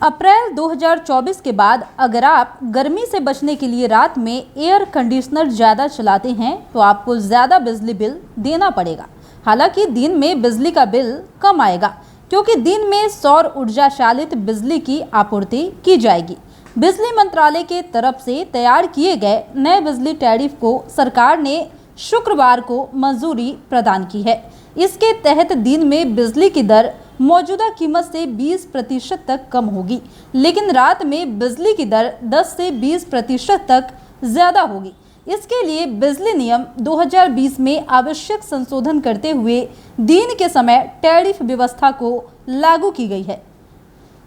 अप्रैल 2024 के बाद अगर आप गर्मी से बचने के लिए रात में एयर कंडीशनर ज़्यादा चलाते हैं तो आपको ज़्यादा बिजली बिल देना पड़ेगा। हालांकि दिन में बिजली का बिल कम आएगा क्योंकि दिन में सौर ऊर्जा चालित बिजली की आपूर्ति की जाएगी। बिजली मंत्रालय के तरफ से तैयार किए गए नए बिजली टैरिफ को सरकार ने शुक्रवार को मंजूरी प्रदान की है। इसके तहत दिन में बिजली की दर मौजूदा कीमत से 20% तक कम होगी, लेकिन रात में बिजली की दर 10 से 20% तक ज़्यादा होगी। इसके लिए बिजली नियम 2020 में आवश्यक संशोधन करते हुए दिन के समय टैरिफ व्यवस्था को लागू की गई है।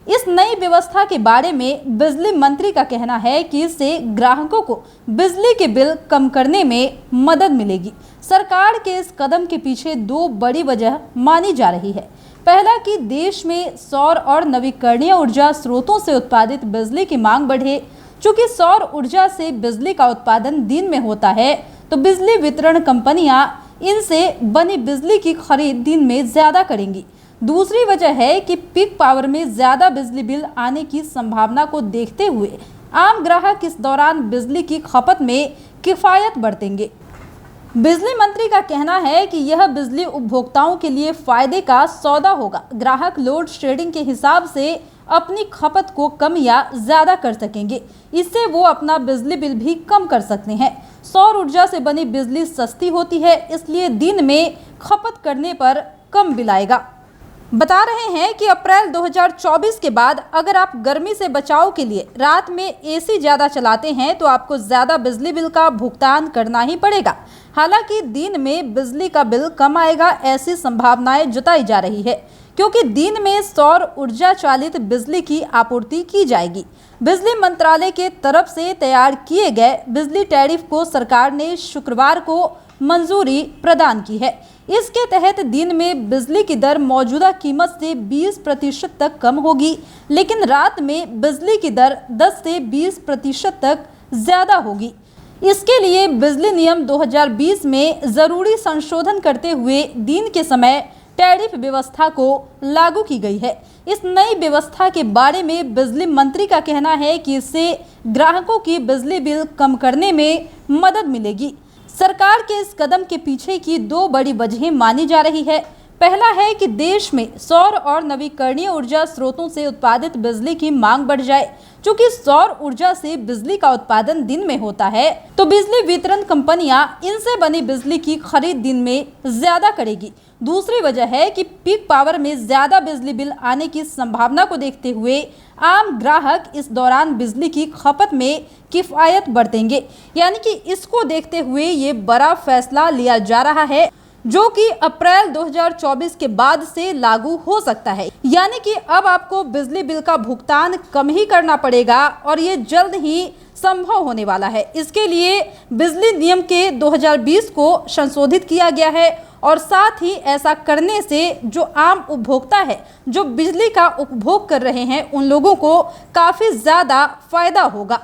इस नई व्यवस्था के बारे में बिजली मंत्री का कहना है कि इससे ग्राहकों को बिजली के बिल कम करने में मदद मिलेगी। सरकार के इस कदम के पीछे दो बड़ी वजह मानी जा रही है। पहला कि देश में सौर और नवीकरणीय ऊर्जा स्रोतों से उत्पादित बिजली की मांग बढ़े। चूंकि सौर ऊर्जा से बिजली का उत्पादन दिन में होता है तो बिजली वितरण कंपनियां इनसे बनी बिजली की खरीद दिन में ज्यादा करेंगी। दूसरी वजह है कि पीक पावर में ज्यादा बिजली बिल आने की संभावना को देखते हुए आम ग्राहक इस दौरान बिजली की खपत में किफायत बरतेंगे। बिजली मंत्री का कहना है कि यह बिजली उपभोक्ताओं के लिए फायदे का सौदा होगा। ग्राहक लोड शेडिंग के हिसाब से अपनी खपत को कम या ज्यादा कर सकेंगे। इससे वो अपना बिजली बिल भी कम कर सकते हैं। सौर ऊर्जा से बनी बिजली सस्ती होती है, इसलिए दिन में खपत करने पर कम बिल आएगा। बता रहे हैं कि अप्रैल 2024 के बाद अगर आप गर्मी से बचाव के लिए रात में एसी ज़्यादा चलाते हैं तो आपको ज़्यादा बिजली बिल का भुगतान करना ही पड़ेगा। हालांकि दिन में बिजली का बिल कम आएगा, ऐसी संभावनाएं जताई जा रही है क्योंकि दिन में सौर ऊर्जा चालित बिजली की आपूर्ति की जाएगी। बिजली मंत्रालय के तरफ से तैयार किए गए बिजली टैरिफ को सरकार ने शुक्रवार को मंजूरी प्रदान की है। इसके तहत दिन में बिजली की दर मौजूदा कीमत से 20% तक कम होगी, लेकिन रात में बिजली की दर 10 से 20% तक ज़्यादा होगी। इसके लिए बिजली नियम 2020 में ज़रूरी संशोधन करते हुए दिन के समय टैरिफ व्यवस्था को लागू की गई है। इस नई व्यवस्था के बारे में बिजली मंत्री का कहना है कि इससे ग्राहकों की बिजली बिल कम करने में मदद मिलेगी। सरकार के इस कदम के पीछे की दो बड़ी वजहें मानी जा रही है। पहला है कि देश में सौर और नवीकरणीय ऊर्जा स्रोतों से उत्पादित बिजली की मांग बढ़ जाए। चूंकि सौर ऊर्जा से बिजली का उत्पादन दिन में होता है तो बिजली वितरण कंपनियां इनसे बनी बिजली की खरीद दिन में ज्यादा करेगी। दूसरी वजह है कि पीक पावर में ज्यादा बिजली बिल आने की संभावना को देखते हुए आम ग्राहक इस दौरान बिजली की खपत में किफायत बरतेंगे। यानी कि इसको देखते हुए ये बड़ा फैसला लिया जा रहा है जो कि अप्रैल 2024 के बाद से लागू हो सकता है। यानी कि अब आपको बिजली बिल का भुगतान कम ही करना पड़ेगा और ये जल्द ही संभव होने वाला है। इसके लिए बिजली नियम के 2020 को संशोधित किया गया है और साथ ही ऐसा करने से जो आम उपभोक्ता है, जो बिजली का उपभोग कर रहे हैं, उन लोगों को काफ़ी ज़्यादा फायदा होगा।